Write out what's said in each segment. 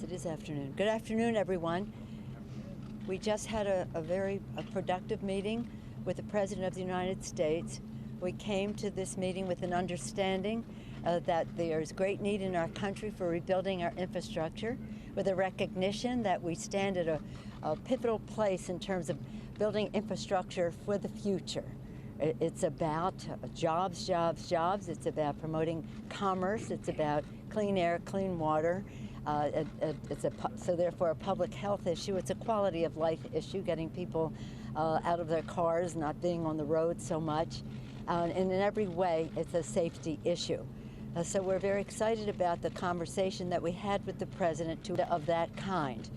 Yes, it is afternoon. Good afternoon, everyone. We just had a very productive meeting with the President of the United States. We came to this meeting with an understanding that there's great need in our country for rebuilding our infrastructure, with a recognition that we stand at a pivotal place in terms of building infrastructure for the future. It's about jobs, jobs, jobs. It's about promoting commerce. It's about clean air, clean water. So therefore a public health issue. It's a quality of life issue, getting people out of their cars, not being on the road so much. And in every way, it's a safety issue. So we're very excited about the conversation that we had with the President of that kind.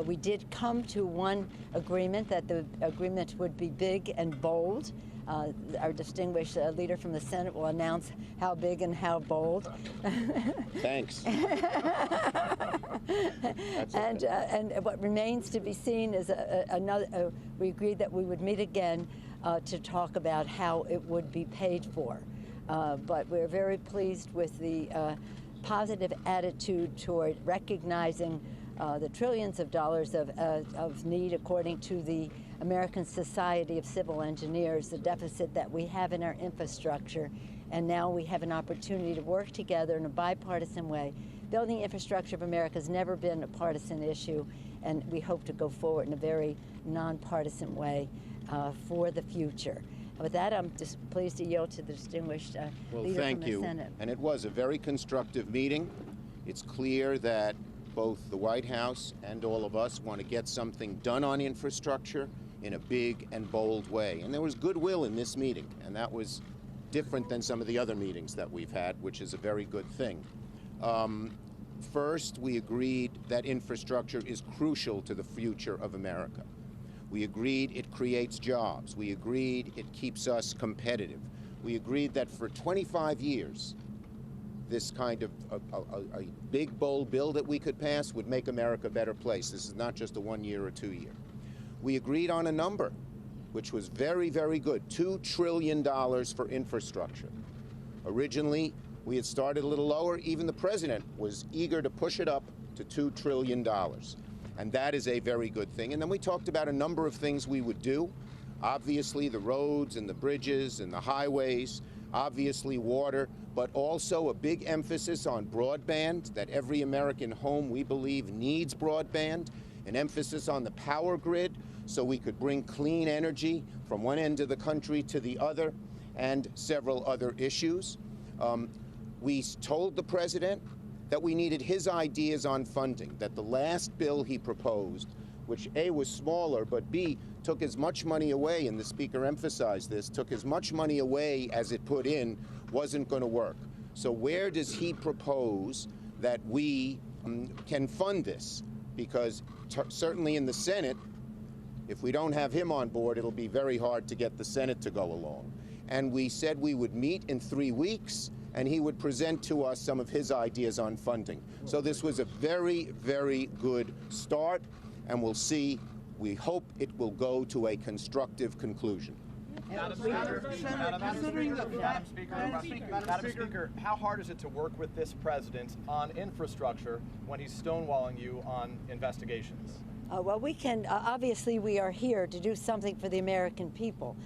We did come to one agreement, that the agreement would be big and bold. Our distinguished leader from the Senate will announce how big and how bold. Thanks. And what remains to be seen is another. We agreed that we would meet again to talk about how it would be paid for. But we're very pleased with the positive attitude toward recognizing the trillions of dollars of need, according to the American Society of Civil Engineers, the deficit that we have in our infrastructure. And now we have an opportunity to work together in a bipartisan way. Building the infrastructure of America has never been a partisan issue, and we hope to go forward in a very nonpartisan way for the future. With that, I'm just pleased to yield to the distinguished leader from the Senate. And it was a very constructive meeting. It's clear that both the White House and all of us want to get something done on infrastructure in a big and bold way. And there was goodwill in this meeting, and that was different than some of the other meetings that we've had, which is a very good thing. First, we agreed that infrastructure is crucial to the future of America. We agreed it creates jobs. We agreed it keeps us competitive. We agreed that for 25 years, this kind of a big, bold bill that we could pass would make America a better place. This is not just a 1 year or 2 year. We agreed on a number, which was very, very good, $2 trillion for infrastructure. Originally, we had started a little lower. Even the President was eager to push it up to $2 trillion. And that is a very good thing. And then we talked about a number of things we would do. Obviously, the roads and the bridges and the highways, obviously water, but also a big emphasis on broadband, that every American home, we believe, needs broadband, an emphasis on the power grid so we could bring clean energy from one end of the country to the other, and several other issues. We told the President that we needed his ideas on funding, that the last bill he proposed, which A, was smaller, but B, took as much money away, and the Speaker emphasized this, took as much money away as it put in, wasn't going to work. So where does he propose that we can fund this? Because certainly in the Senate, if we don't have him on board, it'll be very hard to get the Senate to go along. And we said we would meet in 3 weeks, and he would present to us some of his ideas on funding. So this was a very, very good start, and we'll see. We hope it will go to a constructive conclusion. Madam Speaker, how hard is it to work with this president on infrastructure when he's stonewalling you on investigations? Well, we can, obviously we are here to do something for the American people.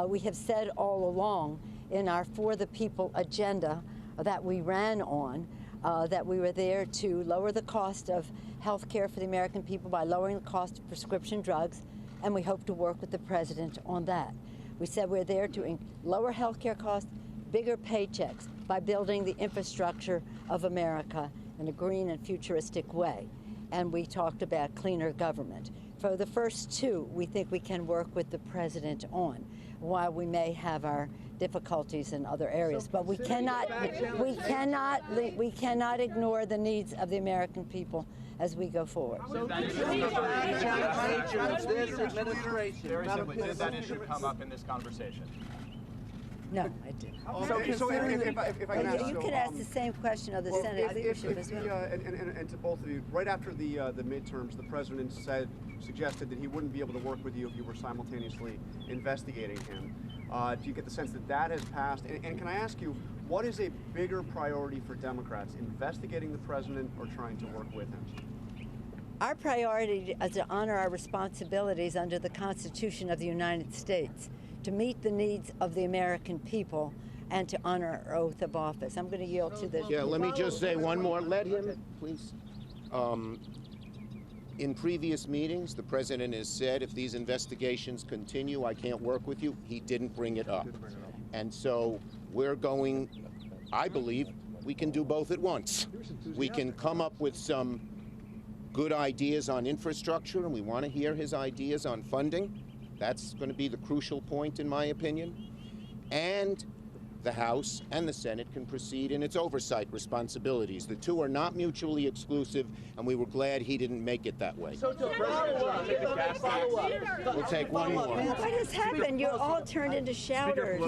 We have said all along in our For the People agenda that we ran on, that we were there to lower the cost of health care for the American people by lowering the cost of prescription drugs, and we hope to work with the President on that. We said we're there to lower health care costs, bigger paychecks, by building the infrastructure of America in a green and futuristic way. And we talked about cleaner government. For the first two, we think we can work with the President on, while we may have our difficulties in other areas. But we cannot ignore the needs of the American people as we go forward. So very simply, did that issue come up in this conversation? No, I didn't. So if I can ask, you can ask the same question of the Senate leadership as well. And to both of you, right after the midterms, the President suggested that he wouldn't be able to work with you if you were simultaneously investigating him. Do you get the sense that that has passed? And can I ask you, what is a bigger priority for Democrats, investigating the President or trying to work with him? Our priority is to honor our responsibilities under the Constitution of the United States, to meet the needs of the American people, and to honor our oath of office. I'm going to yield to the... Yeah, let me just say one more. Let him, please. In previous meetings, the president has said, if these investigations continue, I can't work with you. He didn't bring it up. And so we're going, I believe, we can do both at once. We can come up with some good ideas on infrastructure, and we want to hear his ideas on funding. That's going to be the crucial point, in my opinion. And the House and the Senate can proceed in its oversight responsibilities. The two are not mutually exclusive, and we were glad he didn't make it that way. So We'll take one more. What has happened? You're all turned into shouters.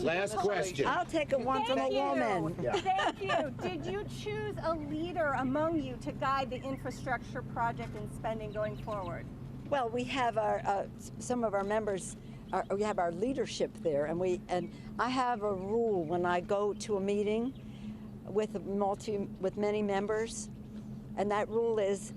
Last question. I'll take a one from a woman. Thank you. Did you choose a leader among you to guide the infrastructure project and spending going forward? Well, we have our some of our members. We have our leadership there, and I have a rule when I go to a meeting with many members, and that rule is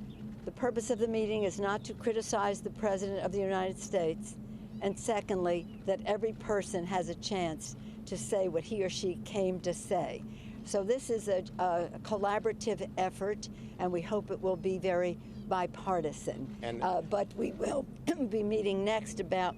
the purpose of the meeting is not to criticize the President of the United States, and secondly, that every person has a chance to say what he or she came to say. So this is a collaborative effort, and we hope it will be very bipartisan. But we will be meeting next about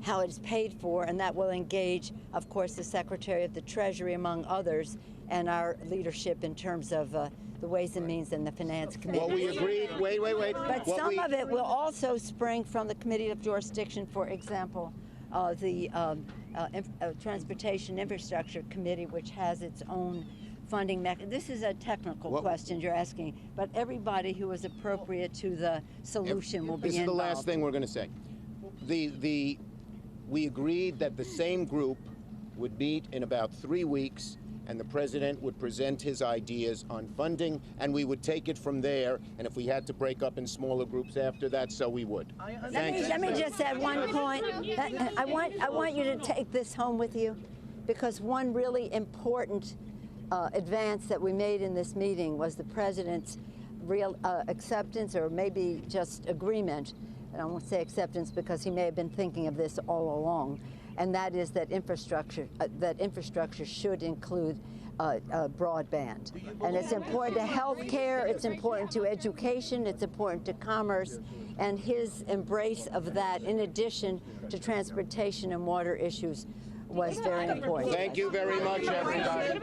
how it is paid for, and that will engage, of course, the Secretary of the Treasury, among others, and our leadership in terms of the Ways and Means and the Finance Committee. Well, we agreed. Wait. But some of it will also spring from the Committee of Jurisdiction, for example, the Transportation Infrastructure Committee, which has its own funding mechanism. This is a technical question you're asking, but everybody who is appropriate to the solution will be involved. This is the last thing we're going to say. We agreed that the same group would meet in about 3 weeks, and the president would present his ideas on funding, and we would take it from there. And if we had to break up in smaller groups after that, so we would. Let me just add one point. I want you to take this home with you, because one really important advance that we made in this meeting was the president's real acceptance, or maybe just agreement. And I won't say acceptance because he may have been thinking of this all along, and that is that infrastructure should include broadband. And it's important to health care, it's important to education, it's important to commerce, and his embrace of that, in addition to transportation and water issues, was very important. Thank you very much, everybody.